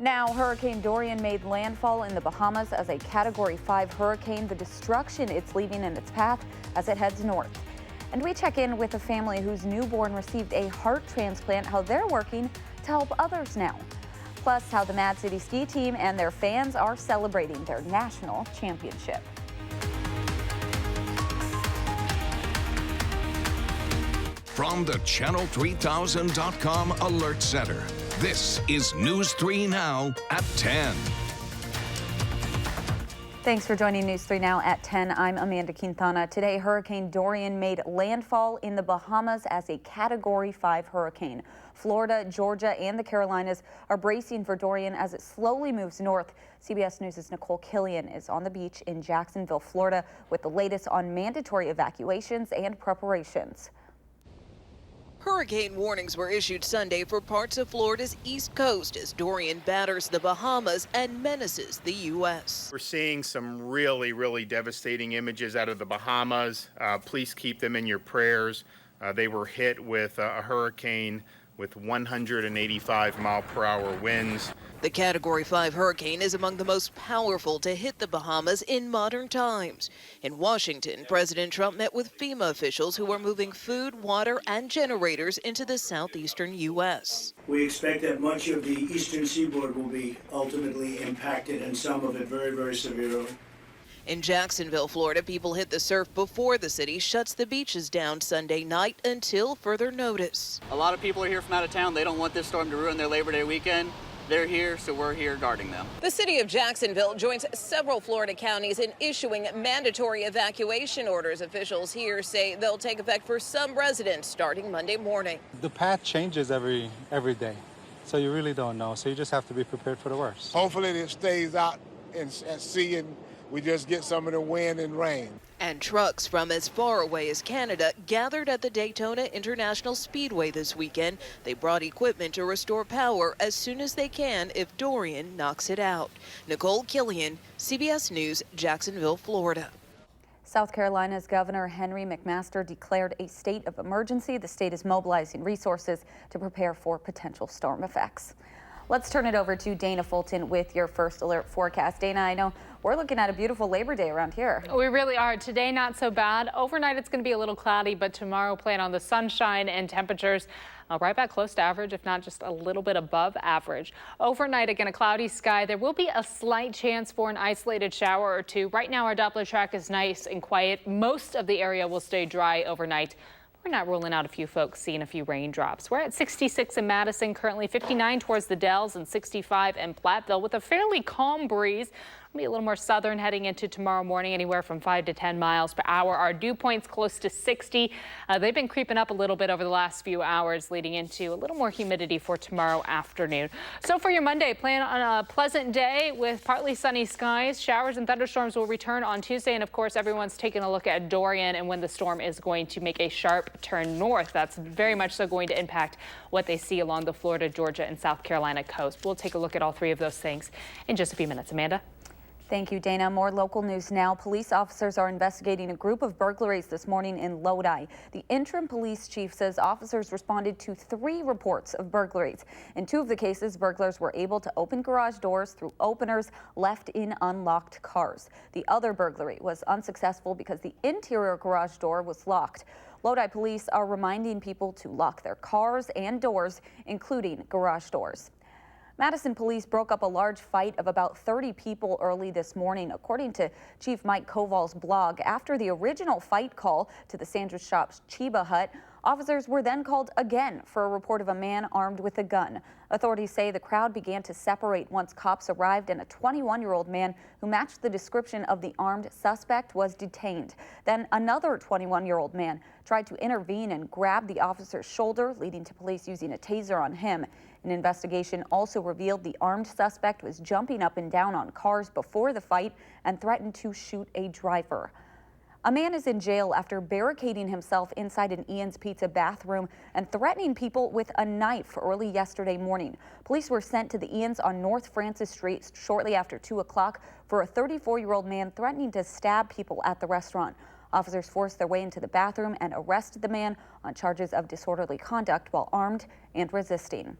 Now, Hurricane Dorian made landfall in the Bahamas as a Category 5 hurricane. The destruction it's leaving in its path as it heads north. And we check in with a family whose newborn received a heart transplant, how they're working to help others now. Plus, how the Mad City ski team and their fans are celebrating their national championship. From the Channel3000.com Alert Center, this is News 3 Now at 10. Thanks for joining News 3 Now at 10. I'm Amanda Quintana. Today, Hurricane Dorian made landfall in the Bahamas as a Category 5 hurricane. Florida, Georgia, and the Carolinas are bracing for Dorian as it slowly moves north. CBS News' Nicole Killian is on the beach in Jacksonville, Florida, with the latest on mandatory evacuations and preparations. Hurricane warnings were issued Sunday for parts of Florida's east coast as Dorian batters the Bahamas and menaces the U.S. We're seeing some really devastating images out of the Bahamas. Please keep them in your prayers. They were hit with a hurricane with 185-mile-per-hour winds. The Category 5 hurricane is among the most powerful to hit the Bahamas in modern times. In Washington, President Trump met with FEMA officials who are moving food, water, and generators into the southeastern U.S. We expect that much of the eastern seaboard will be ultimately impacted, and some of it very severely. In Jacksonville, Florida, people hit the surf before the city shuts the beaches down Sunday night until further notice. A lot of people are here from out of town. They don't want this storm to ruin their Labor Day weekend. They're here, so we're here guarding them. The city of Jacksonville joins several Florida counties in issuing mandatory evacuation orders. Officials here say they'll take effect for some residents starting Monday morning. The path changes every day, so you really don't know. So you just have to be prepared for the worst. Hopefully it stays out at sea and we just get some of the wind and rain. And trucks from as far away as Canada gathered at the Daytona International Speedway this weekend. They brought equipment to restore power as soon as they can if Dorian knocks it out. Nicole Killian, CBS News, Jacksonville, Florida. South Carolina's Governor Henry McMaster declared a state of emergency. The state is mobilizing resources to prepare for potential storm effects. Let's turn it over to Dana Fulton with your first alert forecast. Dana, I know we're looking at a beautiful Labor Day around here. We really are. Today, not so bad. Overnight, it's going to be a little cloudy, but tomorrow, plan on the sunshine and temperatures right back close to average, if not just a little bit above average. Overnight, again, a cloudy sky. There will be a slight chance for an isolated shower or two. Right now, our Doppler track is nice and quiet. Most of the area will stay dry overnight. We're not ruling out a few folks seeing a few raindrops. We're at 66 in Madison, currently 59 towards the Dells and 65 in Platteville with a fairly calm breeze. It'll be a little more southern heading into tomorrow morning, anywhere from 5 to 10 miles per hour. Our dew point's close to 60. They've been creeping up a little bit over the last few hours, leading into a little more humidity for tomorrow afternoon. So for your Monday, plan on a pleasant day with partly sunny skies. Showers and thunderstorms will return on Tuesday. And of course, everyone's taking a look at Dorian and when the storm is going to make a sharp turn north. That's very much so going to impact what they see along the Florida, Georgia, and South Carolina coast. We'll take a look at all three of those things in just a few minutes. Amanda? Thank you, Dana. More local news now. Police officers are investigating a group of burglaries this morning in Lodi. The interim police chief says officers responded to 3 reports of burglaries. In 2 of the cases, burglars were able to open garage doors through openers left in unlocked cars. The other burglary was unsuccessful because the interior garage door was locked. Lodi police are reminding people to lock their cars and doors, including garage doors. Madison police broke up a large fight of about 30 people early this morning, according to Chief Mike Koval's blog. After the original fight call to the sandwich shop's Chiba Hut, officers were then called again for a report of a man armed with a gun. Authorities say the crowd began to separate once cops arrived and a 21-year-old man who matched the description of the armed suspect was detained. Then another 21-year-old man tried to intervene and grab the officer's shoulder, leading to police using a taser on him. An investigation also revealed the armed suspect was jumping up and down on cars before the fight and threatened to shoot a driver. A man is in jail after barricading himself inside an Ian's Pizza bathroom and threatening people with a knife early yesterday morning. Police were sent to the Ian's on North Francis Street shortly after 2 o'clock for a 34-year-old man threatening to stab people at the restaurant. Officers forced their way into the bathroom and arrested the man on charges of disorderly conduct while armed and resisting.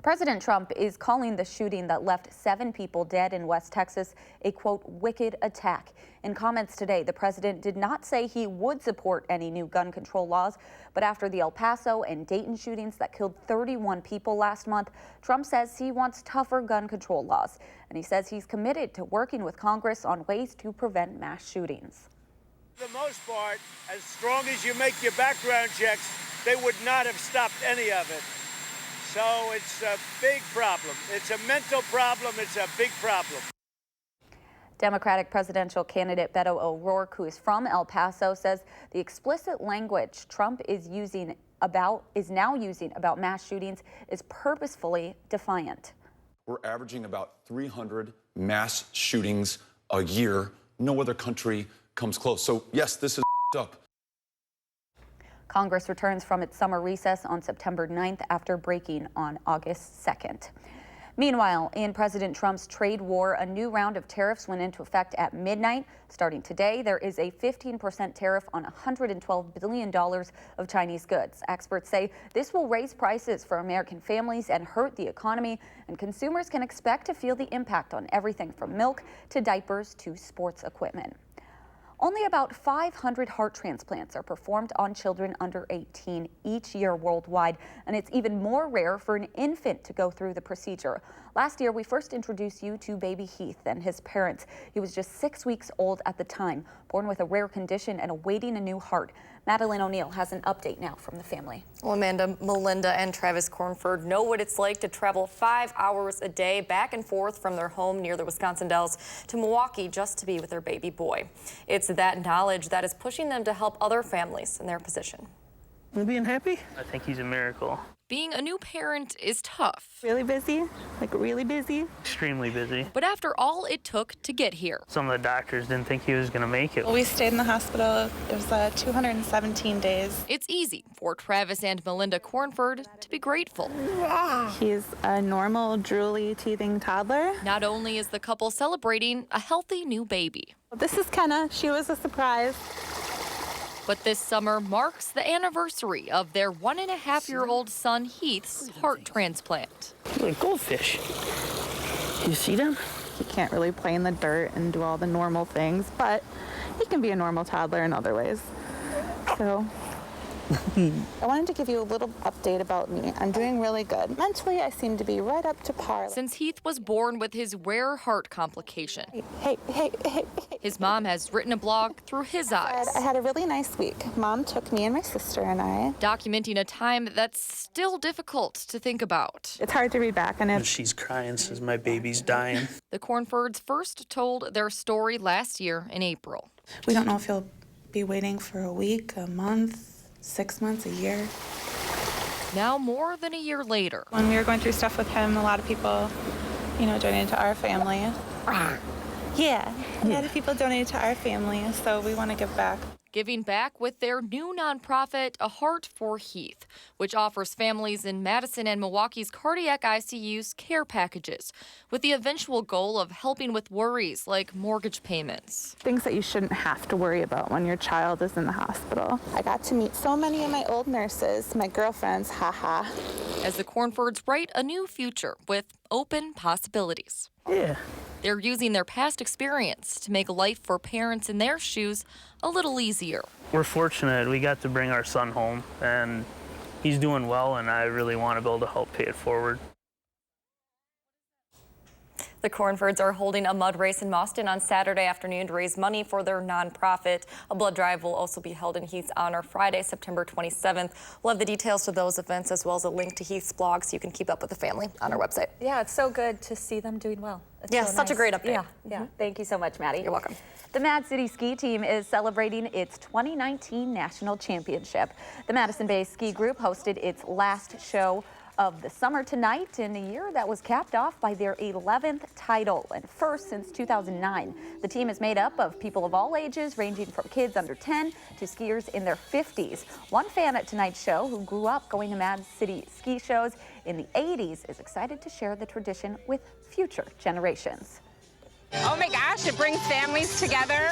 President Trump is calling the shooting that left 7 people dead in West Texas a, quote, wicked attack. In comments today, the president did not say he would support any new gun control laws, but after the El Paso and Dayton shootings that killed 31 people last month, Trump says he wants tougher gun control laws, and he says he's committed to working with Congress on ways to prevent mass shootings. For the most part, as strong as you make your background checks, they would not have stopped any of it. So it's a big problem. It's a mental problem. It's a big problem. Democratic presidential candidate Beto O'Rourke, who is from El Paso, says the explicit language Trump is now using about mass shootings is purposefully defiant. We're averaging about 300 mass shootings a year. No other country comes close. So yes, this is up. Congress returns from its summer recess on September 9th after breaking on August 2nd. Meanwhile, in President Trump's trade war, a new round of tariffs went into effect at midnight. Starting today, there is a 15% tariff on $112 billion of Chinese goods. Experts say this will raise prices for American families and hurt the economy, and consumers can expect to feel the impact on everything from milk to diapers to sports equipment. Only about 500 heart transplants are performed on children under 18 each year worldwide, and it's even more rare for an infant to go through the procedure. Last year, we first introduced you to baby Heath and his parents. He was just 6 weeks old at the time, born with a rare condition and awaiting a new heart. Madeline O'Neill has an update now from the family. Well, Amanda, Melinda and Travis Cornford know what it's like to travel 5 hours a day back and forth from their home near the Wisconsin Dells to Milwaukee just to be with their baby boy. It's that knowledge that is pushing them to help other families in their position. You being happy? I think he's a miracle. Being a new parent is tough. Really busy, like really busy. Extremely busy. But after all it took to get here. Some of the doctors didn't think he was going to make it. Well, we stayed in the hospital. It was 217 days. It's easy for Travis and Melinda Cornford to be grateful. He's a normal, drooly, teething toddler. Not only is the couple celebrating a healthy new baby. This is Kenna. She was a surprise. But this summer marks the anniversary of their 1.5-year-old son Heath's heart transplant. Like goldfish. You see them? He can't really play in the dirt and do all the normal things, but he can be a normal toddler in other ways. So I wanted to give you a little update about me. I'm doing really good. Mentally, I seem to be right up to par. Since Heath was born with his rare heart complication. Hey. His mom has written a blog through his eyes. I had a really nice week. Mom took me and my sister and I. Documenting a time that's still difficult to think about. It's hard to read back on it. She's crying, says my baby's dying. The Cornfords first told their story last year in April. We don't know if he'll be waiting for a week, a month, 6 months, a year. Now more than a year later. When we were going through stuff with him, a lot of people, donated to our family. Yeah, a lot of people donated to our family, so we want to give back. Giving back with their new nonprofit, A Heart for Heath, which offers families in Madison and Milwaukee's cardiac ICUs care packages, with the eventual goal of helping with worries like mortgage payments. Things that you shouldn't have to worry about when your child is in the hospital. I got to meet so many of my old nurses, my girlfriends, haha. As the Cornfords write a new future with open possibilities. Yeah. They're using their past experience to make life for parents in their shoes a little easier. We're fortunate we got to bring our son home, and he's doing well, and I really want to be able to help pay it forward. The Cornfords are holding a mud race in Boston on Saturday afternoon to raise money for their nonprofit. A blood drive will also be held in Heath's honor Friday, September 27th. We'll have the details to those events as well as a link to Heath's blog so you can keep up with the family on our website. Yeah, it's so good to see them doing well. It's such a great update. Yeah. Thank you so much, Maddie. You're welcome. The Mad City ski team is celebrating its 2019 national championship. The Madison-based ski group hosted its last show of the summer tonight in a year that was capped off by their 11th title and first since 2009. The team is made up of people of all ages, ranging from kids under 10 to skiers in their 50s. One fan at tonight's show who grew up going to Mad City ski shows in the 80s is excited to share the tradition with future generations. Oh my gosh, it brings families together.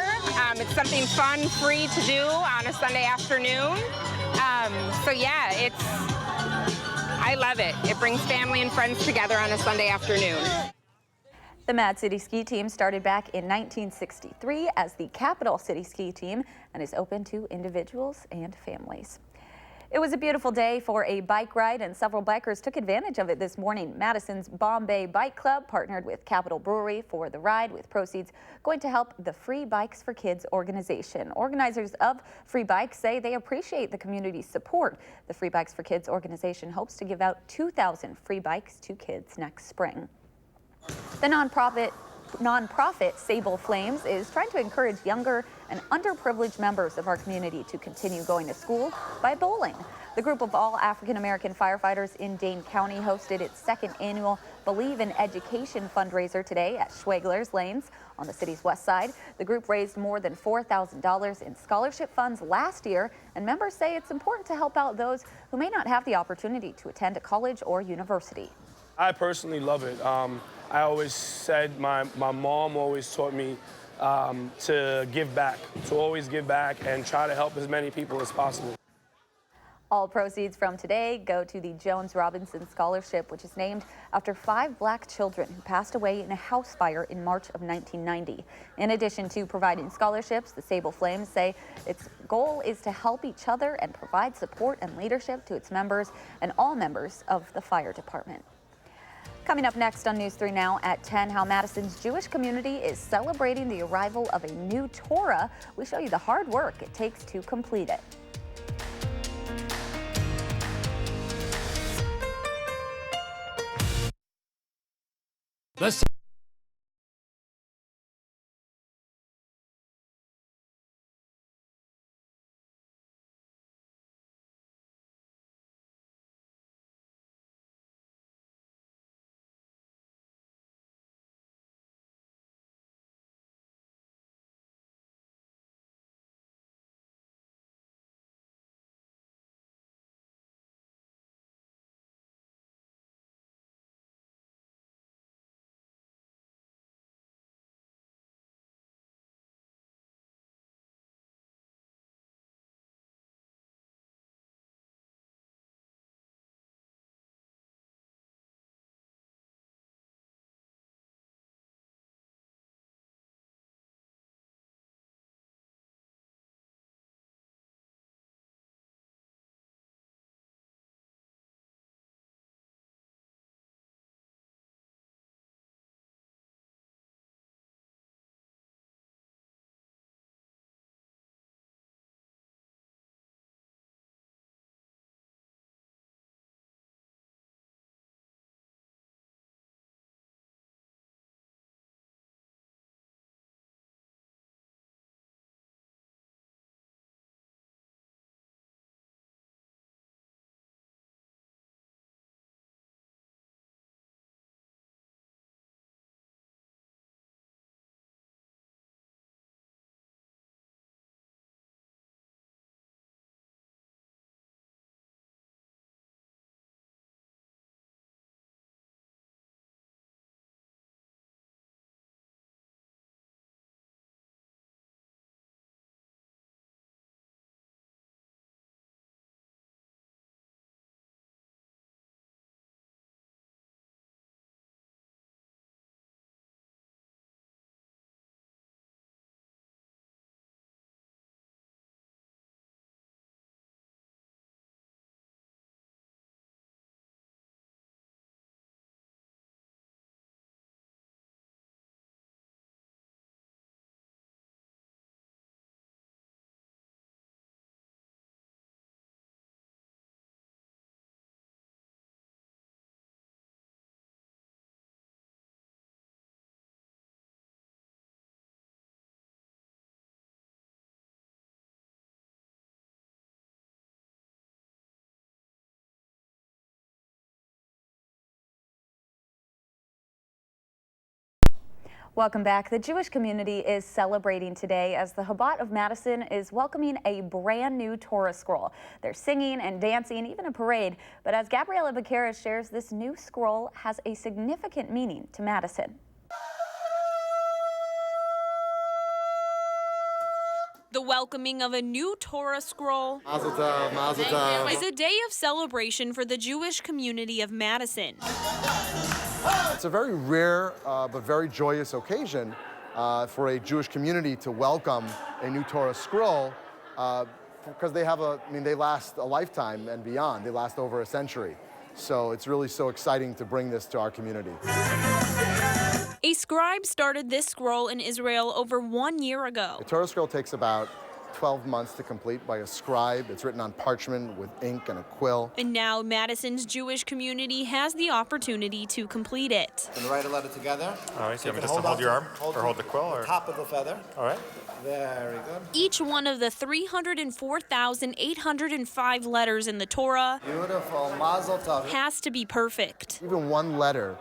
It's something fun, free to do on a Sunday afternoon. So yeah, I love it. It brings family and friends together on a Sunday afternoon. The Mad City Ski Team started back in 1963 as the Capital City Ski Team and is open to individuals and families. It was a beautiful day for a bike ride, and several bikers took advantage of it this morning. Madison's Bombay Bike Club partnered with Capital Brewery for the ride, with proceeds going to help the Free Bikes for Kids organization. Organizers of Free Bikes say they appreciate the community's support. The Free Bikes for Kids organization hopes to give out 2,000 free bikes to kids next spring. The nonprofit Sable Flames is trying to encourage younger and underprivileged members of our community to continue going to school by bowling. The group of all African-American firefighters in Dane County hosted its second annual Believe in Education fundraiser today at Schwegler's Lanes on the city's west side. The group raised more than $4,000 in scholarship funds last year, and members say it's important to help out those who may not have the opportunity to attend a college or university. I personally love it. I always said, my mom always taught me to give back, to always give back and try to help as many people as possible. All proceeds from today go to the Jones Robinson Scholarship, which is named after 5 black children who passed away in a house fire in March of 1990. In addition to providing scholarships, the Sable Flames say its goal is to help each other and provide support and leadership to its members and all members of the fire department. Coming up next on News 3 Now at 10, how Madison's Jewish community is celebrating the arrival of a new Torah. We show you the hard work it takes to complete it. Welcome back. The Jewish community is celebrating today as the Chabad of Madison is welcoming a brand new Torah scroll. They're singing and dancing, even a parade. But as Gabriela Becerra shares, this new scroll has a significant meaning to Madison. The welcoming of a new Torah scroll Mazel tov, mazel tov. is a day of celebration for the Jewish community of Madison. It's a very rare but very joyous occasion for a Jewish community to welcome a new Torah scroll because they last a lifetime and beyond. They last over a century. So it's really so exciting to bring this to our community. A scribe started this scroll in Israel over 1 year ago. The Torah scroll takes about 12 months to complete by a scribe. It's written on parchment with ink and a quill. And now Madison's Jewish community has the opportunity to complete it. And write a letter together. All right, so you want me just to hold your arm or hold the quill? Or Top of the feather. All right. Very good. Each one of the 304,805 letters in the Torah Beautiful. Mazel tov. has to be perfect. Even one letter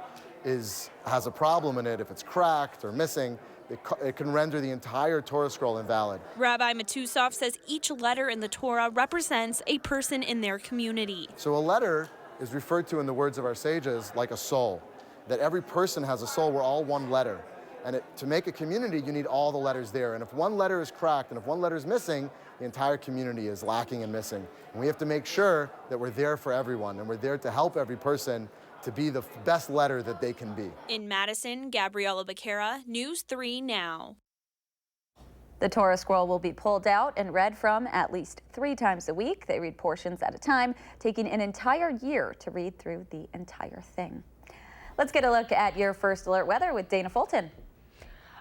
has a problem in it. If it's cracked or missing, it can render the entire Torah scroll invalid. Rabbi Matusov says each letter in the Torah represents a person in their community. So a letter is referred to in the words of our sages like a soul, that every person has a soul. We're all one letter. And to make a community, you need all the letters there. And if one letter is cracked and if one letter is missing, the entire community is lacking and missing. And we have to make sure that we're there for everyone and we're there to help every person to be the best letter that they can be. In Madison, Gabriella Becerra, News 3 Now. The Torah scroll will be pulled out and read from at least 3 times a week. They read portions at a time, taking an entire year to read through the entire thing. Let's get a look at your first alert weather with Dana Fulton.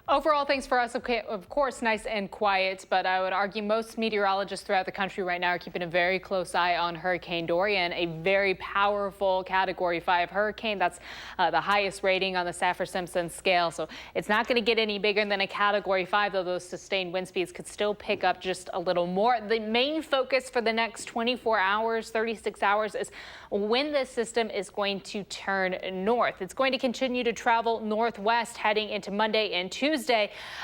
Overall, things for us, of course, nice and quiet, but I would argue most meteorologists throughout the country right now are keeping a very close eye on Hurricane Dorian, a very powerful Category 5 hurricane. That's the highest rating on the Saffir-Simpson scale, so it's not going to get any bigger than a Category 5, though those sustained wind speeds could still pick up just a little more. The main focus for the next 24 hours, 36 hours is when this system is going to turn north. It's going to continue to travel northwest heading into Monday and Tuesday.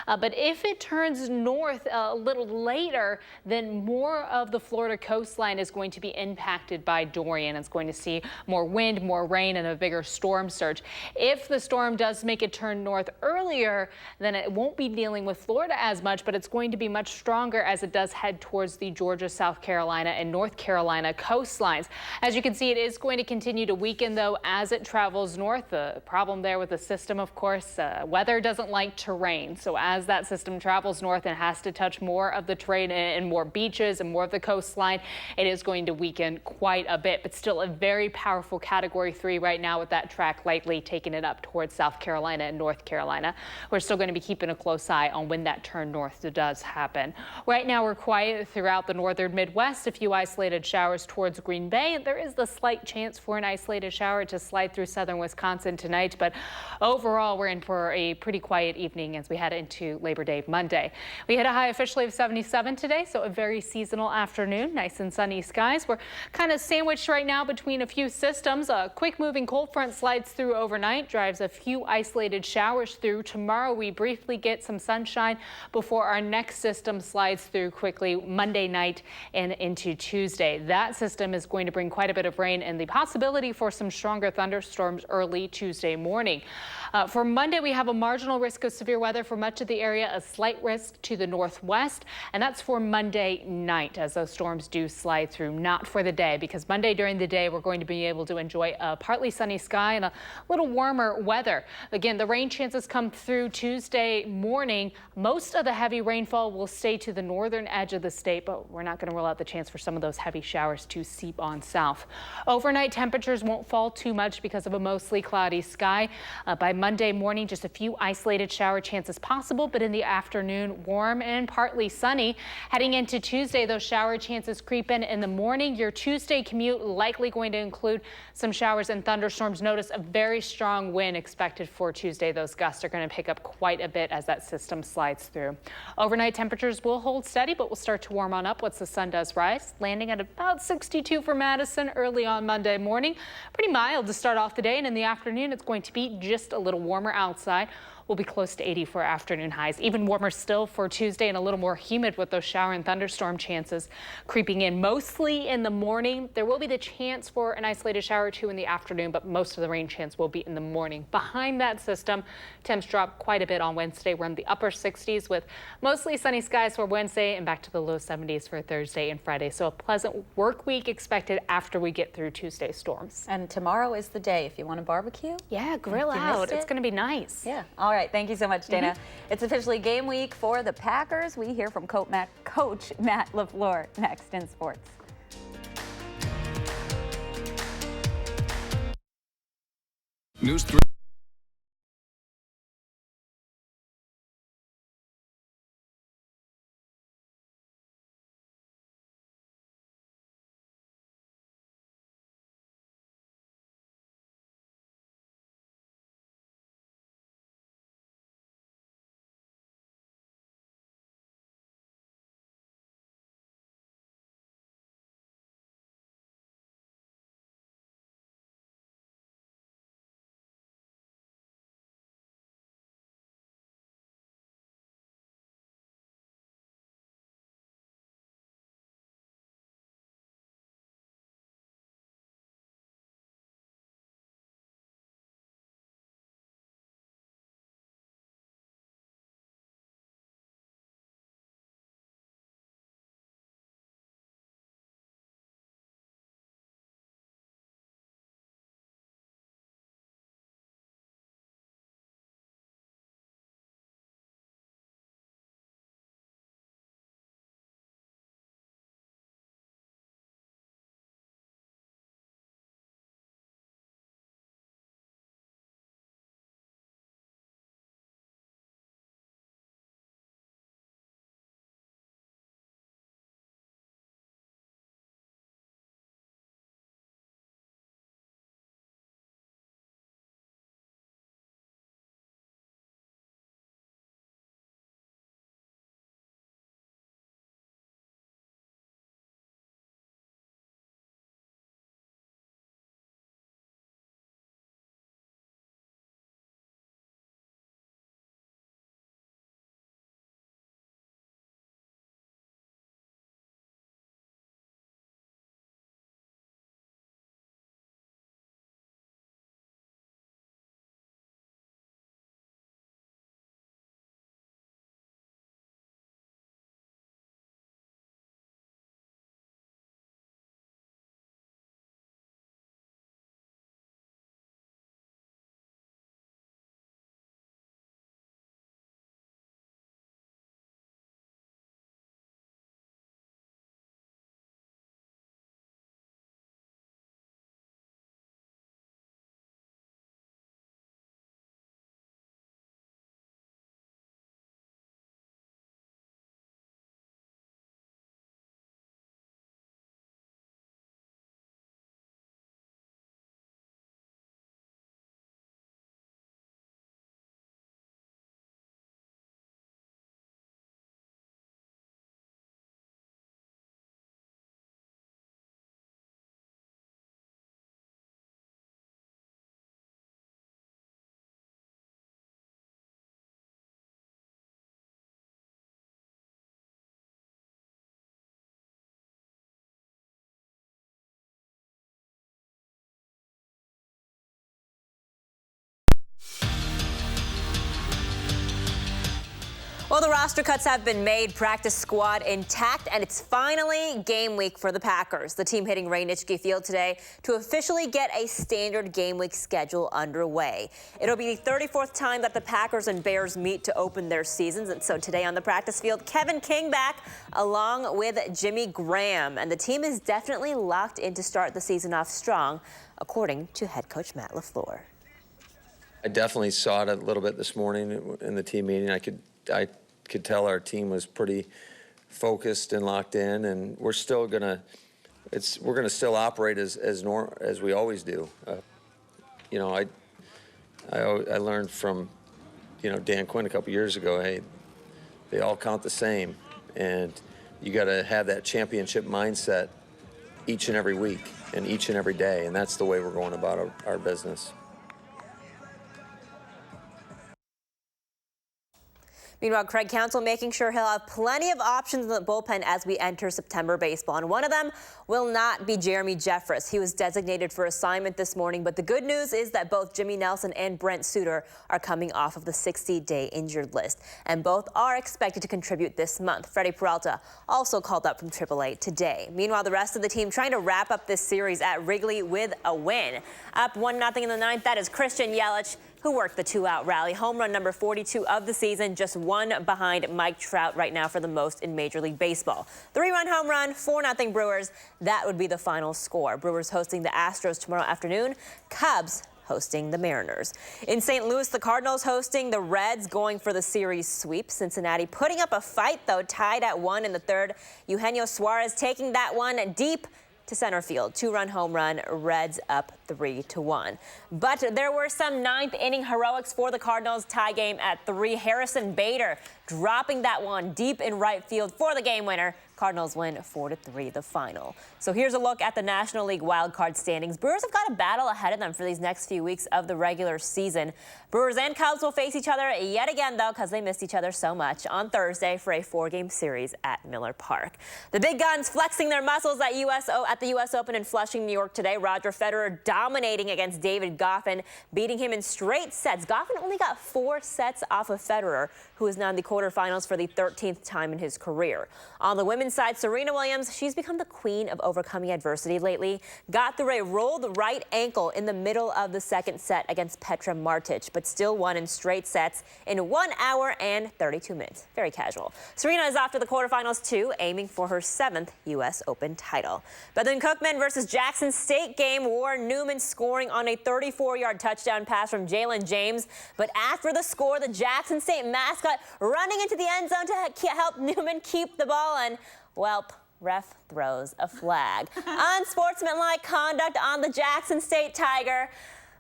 But if it turns north a little later, then more of the Florida coastline is going to be impacted by Dorian. It's going to see more wind, more rain, and a bigger storm surge. If the storm does make it turn north earlier, then it won't be dealing with Florida as much, but it's going to be much stronger as it does head towards the Georgia, South Carolina, and North Carolina coastlines. As you can see, it is going to continue to weaken, though, as it travels north. The problem there with the system, of course, weather doesn't like terrain. So as that system travels north and has to touch more of the terrain and more beaches and more of the coastline, it is going to weaken quite a bit, but still a very powerful Category 3 right now with that track likely taking it up towards South Carolina and North Carolina. We're still going to be keeping a close eye on when that turn north does happen. Right now we're quiet throughout the northern Midwest, a few isolated showers towards Green Bay. There is the slight chance for an isolated shower to slide through southern Wisconsin tonight, but overall we're in for a pretty quiet evening as we head into Labor Day Monday. We hit a high officially of 77 today, so a very seasonal afternoon. Nice and sunny skies. We're kind of sandwiched right now between a few systems. A quick moving cold front slides through overnight, drives a few isolated showers through. Tomorrow we briefly get some sunshine before our next system slides through quickly Monday night and into Tuesday. That system is going to bring quite a bit of rain and the possibility for some stronger thunderstorms early Tuesday morning. For Monday, we have a marginal risk of severe weather for much of the area, a slight risk to the northwest, and that's for Monday night as those storms do slide through. Not for the day, because Monday during the day we're going to be able to enjoy a partly sunny sky and a little warmer weather. Again, the rain chances come through Tuesday morning. Most of the heavy rainfall will stay to the northern edge of the state, but we're not going to rule out the chance for some of those heavy showers to seep on south. Overnight temperatures won't fall too much because of a mostly cloudy sky. By Monday morning, just a few isolated shower chances possible, but in the afternoon, warm and partly sunny. Heading into Tuesday, those shower chances creep in the morning. Your Tuesday commute likely going to include some showers and thunderstorms. Notice a very strong wind expected for Tuesday. Those gusts are going to pick up quite a bit as that system slides through. Overnight temperatures will hold steady, but will start to warm on up once the sun does rise, landing at about 62 for Madison early on Monday morning. Pretty mild to start off the day, and in the afternoon, it's going to be just a little warmer outside. will be close to 80 for afternoon highs. Even warmer still for Tuesday and a little more humid with those shower and thunderstorm chances creeping in mostly in the morning. There will be the chance for an isolated shower or two in the afternoon, but most of the rain chance will be in the morning. Behind that system, temps drop quite a bit on Wednesday. We're in the upper 60s with mostly sunny skies for Wednesday and back to the low 70s for Thursday and Friday. So a pleasant work week expected after we get through Tuesday's storms. And tomorrow is the day if you want to barbecue. Yeah, grill out. It's going to be nice. Yeah. All right. Thank you so much, Dana. It's officially game week for the Packers. We hear from Coach Matt LaFleur next in sports. News 3. Well, the roster cuts have been made, practice squad intact, and it's finally game week for the Packers. The team hitting Ray Nitschke Field today to officially get a standard game week schedule underway. It'll be the 34th time that the Packers and Bears meet to open their seasons, and so today on the practice field, Kevin King back along with Jimmy Graham, and the team is definitely locked in to start the season off strong, according to head coach Matt LaFleur. I definitely saw it a little bit this morning in the team meeting. I could tell our team was pretty focused and locked in, and we're still gonna still operate as we always do. You know, I learned from Dan Quinn a couple years ago. Hey, they all count the same, and you got to have that championship mindset each and every week and each and every day, and that's the way we're going about our business. Meanwhile, Craig Counsell making sure he'll have plenty of options in the bullpen as we enter September baseball. And one of them will not be Jeremy Jeffress. He was designated for assignment this morning, but the good news is that both Jimmy Nelson and Brent Suter are coming off of the 60-day injured list, and both are expected to contribute this month. Freddie Peralta also called up from AAA today. Meanwhile, the rest of the team trying to wrap up this series at Wrigley with a win. Up 1-0 in the ninth, that is Christian Yelich, who worked the two-out rally. Home run number 42 of the season, just one behind Mike Trout right now for the most in Major League Baseball. 3-run home run, 4-0 Brewers. That would be the final score. Brewers hosting the Astros tomorrow afternoon. Cubs hosting the Mariners. In St. Louis, the Cardinals hosting the Reds, going for the series sweep. Cincinnati putting up a fight, though, tied at 1 in the third. Eugenio Suarez taking that one deep to center field. 2-run home run, Reds up 3-1. But there were some ninth-inning heroics for the Cardinals. Tie game at 3. Harrison Bader dropping that one deep in right field for the game winner. Cardinals win 4-3 the final. So here's a look at the National League wildcard standings. Brewers have got a battle ahead of them for these next few weeks of the regular season. Brewers and Cubs will face each other yet again, though, because they missed each other so much on Thursday for a 4-game series at Miller Park. The big guns flexing their muscles at the U.S. Open in Flushing, New York today. Roger Federer dominating against David Goffin, beating him in straight sets. Goffin only got 4 sets off of Federer, who is now in the quarterfinals for the 13th time in his career. On the women's side, Serena Williams, she's become the queen of overcoming adversity lately. Got through a rolled right ankle in the middle of the second set against Petra Martic, but still won in straight sets in 1 hour and 32 minutes. Very casual. Serena is off to the quarterfinals too, aiming for her 7th U.S. Open title. Bethune-Cookman versus Jackson State game. Warren Newman scoring on a 34-yard touchdown pass from Jalen James. But after the score, the Jackson State mascot running into the end zone to help Newman keep the ball, and welp, ref throws a flag. Unsportsmanlike conduct on the Jackson State Tiger.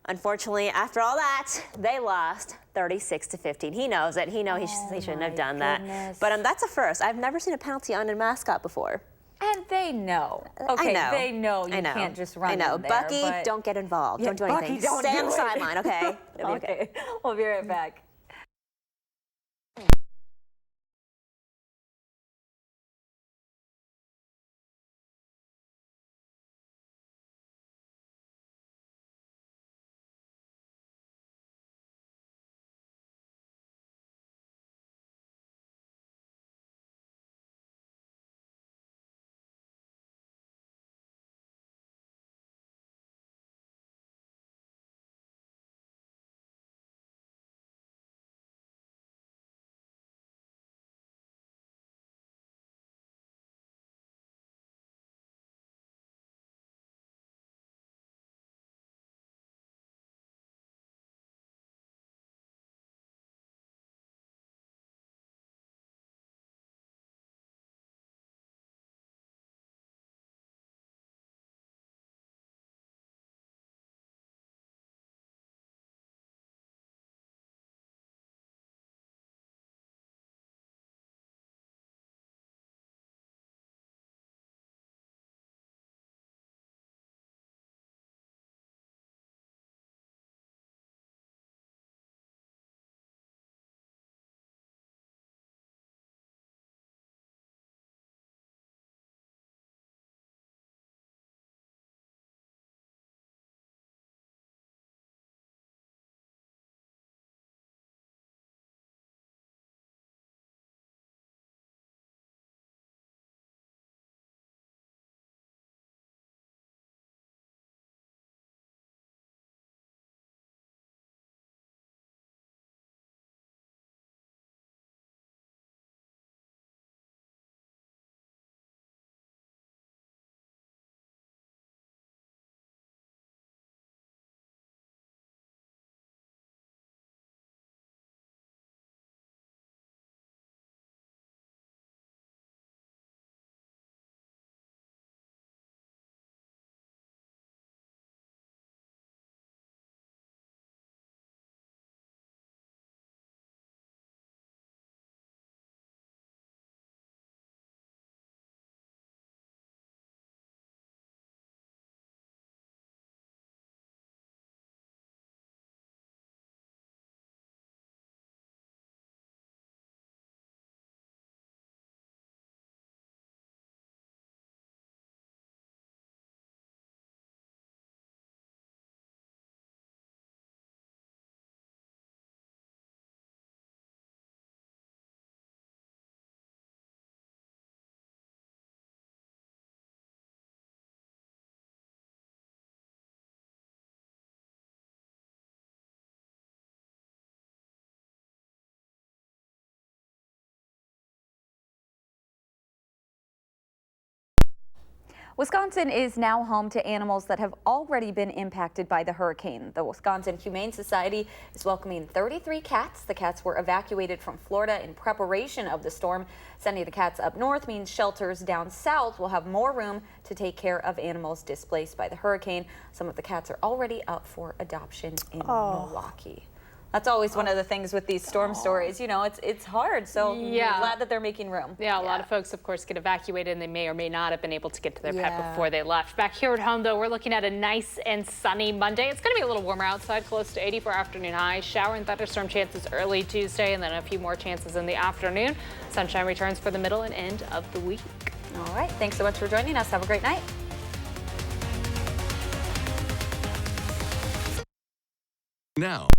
Unfortunately, after all that, they lost 36-15. He knows it. He knows he shouldn't have done that. But that's a first. I've never seen a penalty on a mascot before. And they know. Okay, I know. they know you can't just run I know. in there. Bucky, but don't get involved. Yeah, Don't do Bucky, anything. don't Stay do on the it. sideline, okay? It'll be okay. We'll be right back. Wisconsin is now home to animals that have already been impacted by the hurricane. The Wisconsin Humane Society is welcoming 33 cats. The cats were evacuated from Florida in preparation of the storm. Sending the cats up north means shelters down south will have more room to take care of animals displaced by the hurricane. Some of the cats are already up for adoption in Milwaukee. That's always one of the things with these storm stories. You know, it's hard. So Yeah. I'm glad that they're making room. Yeah, a lot of folks, of course, get evacuated and they may or may not have been able to get to their pet before they left. Back here at home, though, we're looking at a nice and sunny Monday. It's going to be a little warmer outside, close to 80 for afternoon highs. Shower and thunderstorm chances early Tuesday, and then a few more chances in the afternoon. Sunshine returns for the middle and end of the week. All right. Thanks so much for joining us. Have a great night. Now.